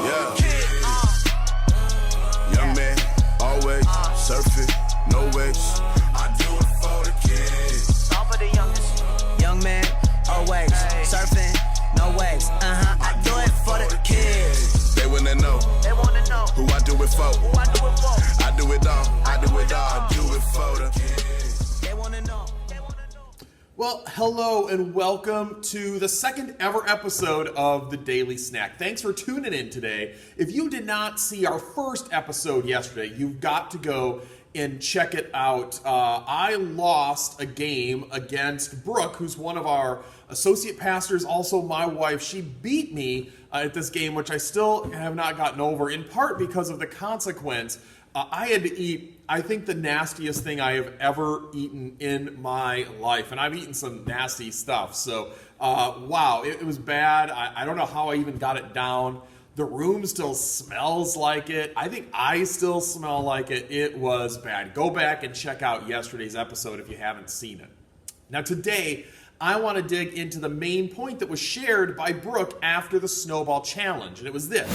Yeah. Young man, always surfing, no waves. I do it for the kids. All for the youngest. Young man, always surfing, no waves. I do it for the kids. They wanna know. They wanna know Who I do it for. who I do it for. I do it all. I do it all. Do it for the kids. They wanna know. They wanna know. Well, hello and welcome to the second ever episode of The Daily Snack. Thanks for tuning in today. If you did not see our first episode yesterday, you've got to go and check it out. I lost a game against Brooke, who's one of our associate pastors, also my wife. She beat me at this game, which I still have not gotten over, in part because of the consequence. I had to eat, I think, the nastiest thing I have ever eaten in my life. And I've eaten some nasty stuff. So, wow, it was bad. I don't know how I even got it down. The room still smells like it. I think I still smell like it. It was bad. Go back and check out yesterday's episode if you haven't seen it. Now, today, I want to dig into the main point that was shared by Brooke after the Snowball Challenge. And it was this.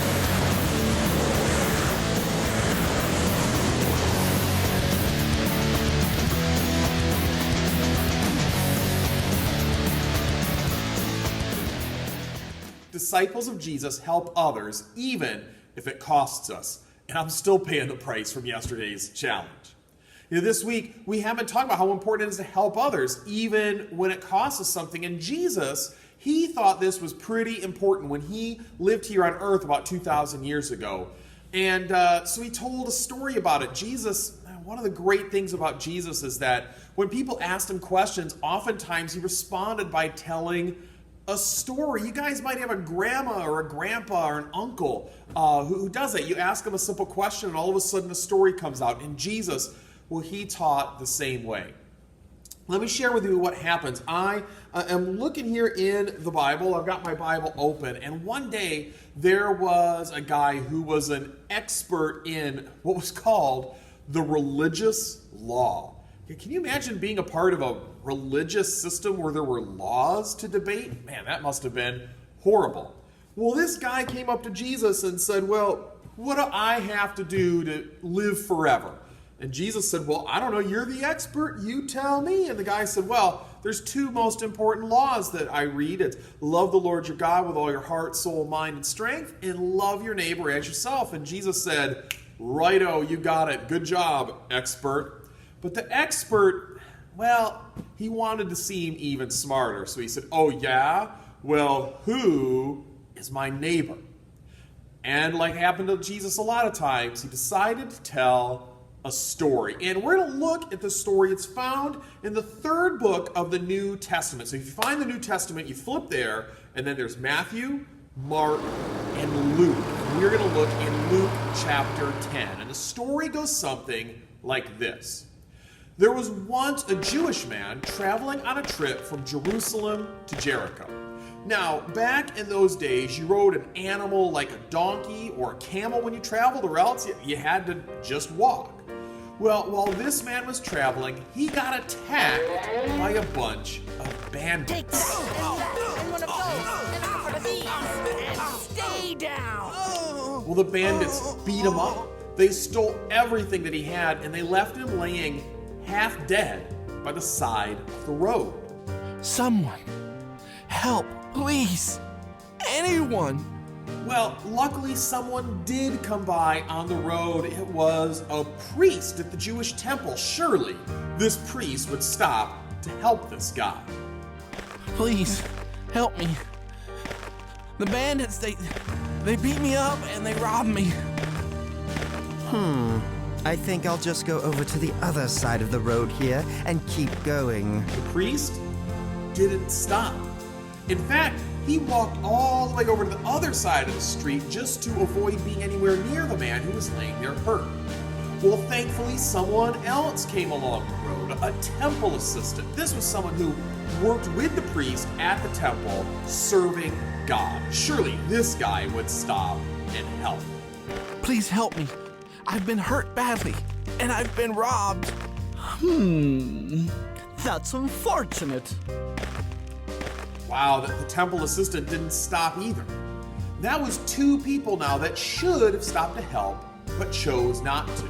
Disciples of Jesus help others even if it costs us. And I'm still paying the price from yesterday's challenge. This week, we have been talking about how important it is to help others even when it costs us something. And Jesus, he thought this was pretty important when he lived here on earth about 2,000 years ago. And so he told a story about it. Jesus, one of the great things about Jesus is that when people asked him questions, oftentimes he responded by telling a story. You guys might have a grandma or a grandpa or an uncle who does it. You ask them a simple question and all of a sudden a story comes out. And Jesus, well, he taught the same way. Let me share with you what happens. I am looking here in the Bible. I've got my Bible open. And one day there was a guy who was an expert in what was called the religious law. Can you imagine being a part of a religious system where there were laws to debate? Man, that must have been horrible. Well, this guy came up to Jesus and said, well, what do I have to do to live forever? And Jesus said, well, I don't know, you're the expert, you tell me. And the guy said, well, there's two most important laws that I read. It's love the Lord your God with all your heart, soul, mind, and strength, and love your neighbor as yourself. And Jesus said, righto, you got it. Good job, expert. But the expert, well, he wanted to seem even smarter. So he said, oh yeah? Well, who is my neighbor? And like happened to Jesus a lot of times, he decided to tell a story. And we're going to look at the story. It's found in the third book of the New Testament. So if you find the New Testament, you flip there, and then there's Matthew, Mark, and Luke. And we're going to look in Luke chapter 10. And the story goes something like this. There was once a Jewish man traveling on a trip from Jerusalem to Jericho. Now, back in those days, you rode an animal like a donkey or a camel when you traveled, or else you had to just walk. Well, while this man was traveling, he got attacked by a bunch of bandits. Stay down. Well, the bandits beat him up. They stole everything that he had, and they left him laying half dead by the side of the road. Someone, help, please, anyone. Well, luckily someone did come by on the road. It was a priest at the Jewish temple. Surely this priest would stop to help this guy. Please, help me. The bandits, they beat me up and they robbed me. I think I'll just go over to the other side of the road here and keep going. The priest didn't stop. In fact, he walked all the way over to the other side of the street just to avoid being anywhere near the man who was laying there hurt. Well, thankfully, someone else came along the road, a temple assistant. This was someone who worked with the priest at the temple, serving God. Surely this guy would stop and help. Please help me. I've been hurt badly, and I've been robbed. That's unfortunate. Wow, the temple assistant didn't stop either. That was two people now that should have stopped to help, but chose not to.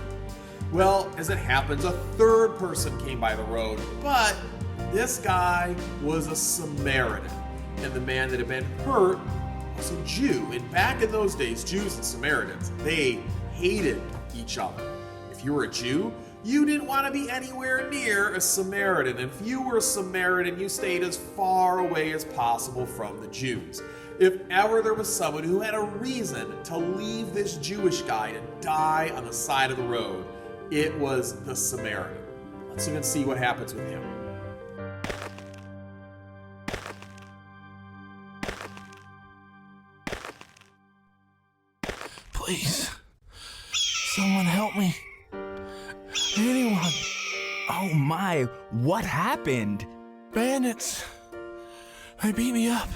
Well, as it happens, a third person came by the road, but this guy was a Samaritan, and the man that had been hurt was a Jew. And back in those days, Jews and Samaritans, they hated each other. If you were a Jew, you didn't want to be anywhere near a Samaritan. And if you were a Samaritan, you stayed as far away as possible from the Jews. If ever there was someone who had a reason to leave this Jewish guy to die on the side of the road, it was the Samaritan. Let's even see what happens with him. Please, someone help me. Anyone. Oh my, what happened? Bandits. They beat me up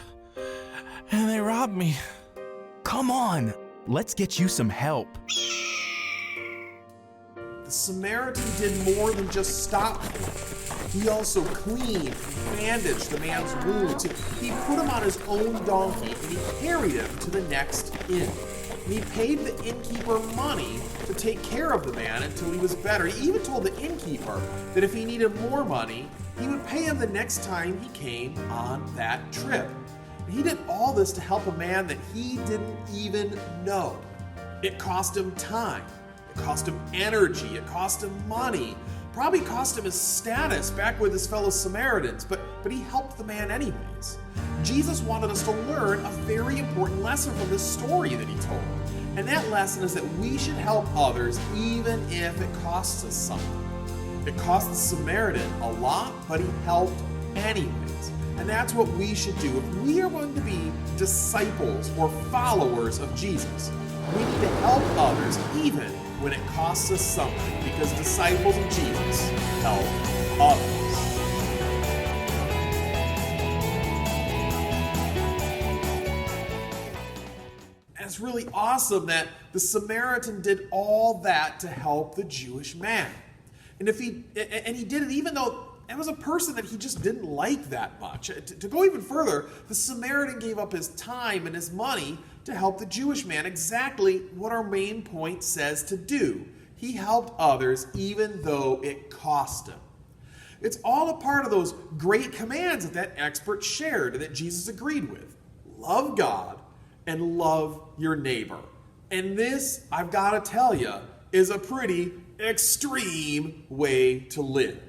and they robbed me. Come on, let's get you some help. The Samaritan did more than just stop him. He also cleaned and bandaged the man's wounds. He put him on his own donkey and he carried him to the next inn. And he paid the innkeeper money to take care of the man until he was better. He even told the innkeeper that if he needed more money, he would pay him the next time he came on that trip. And he did all this to help a man that he didn't even know. It cost him time. It cost him energy. It cost him money. Probably cost him his status back with his fellow Samaritans, but he helped the man anyways. Jesus wanted us to learn a very important lesson from this story that he told. And that lesson is that we should help others even if it costs us something. It cost the Samaritan a lot, but he helped anyways. And that's what we should do. If we are going to be disciples or followers of Jesus, we need to help others even when it costs us something, because disciples of Jesus help others. And it's really awesome that the Samaritan did all that to help the Jewish man. And he did it even though it was a person that he just didn't like that much. To go even further, the Samaritan gave up his time and his money to help the Jewish man, exactly what our main point says to do. He helped others even though it cost him. It's all a part of those great commands that expert shared and that Jesus agreed with. Love God and love your neighbor. And this, I've got to tell you, is a pretty extreme way to live.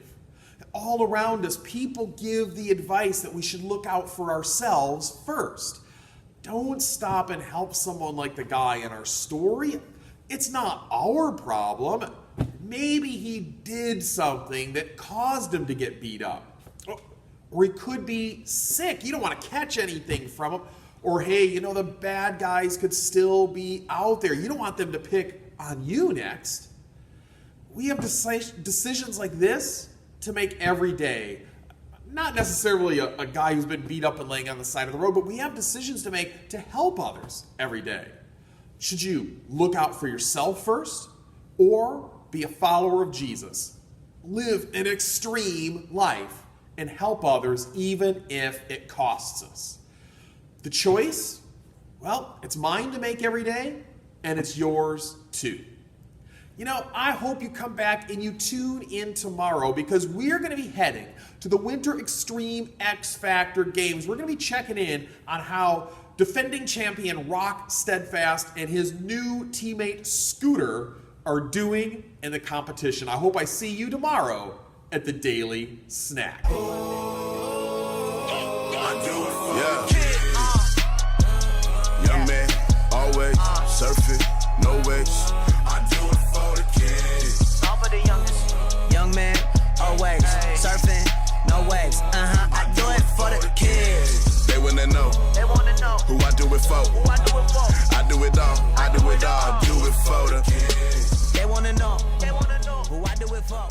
All around us, people give the advice that we should look out for ourselves first. Don't stop and help someone like the guy in our story. It's not our problem. Maybe he did something that caused him to get beat up. Or he could be sick. You don't want to catch anything from him. Or, hey, the bad guys could still be out there. You don't want them to pick on you next. We have decisions like this to make every day. Not necessarily a guy who's been beat up and laying on the side of the road, but we have decisions to make to help others every day. Should you look out for yourself first or be a follower of Jesus? Live an extreme life and help others even if it costs us. The choice, well, it's mine to make every day and it's yours too. I hope you come back and you tune in tomorrow because we're going to be heading to the Winter Extreme X Factor Games. We're going to be checking in on how defending champion Rock Steadfast and his new teammate Scooter are doing in the competition. I hope I see you tomorrow at the Daily Snack. Young man, always surfing, no waves. I do it for the kids. All for the youngest. Young man, always surfing, no waves. I do it for the kids. They wanna know. They wanna know Who I do it for. who I do it for. I do it all. I do it all. Do it for the kids. They wanna know who I do it for.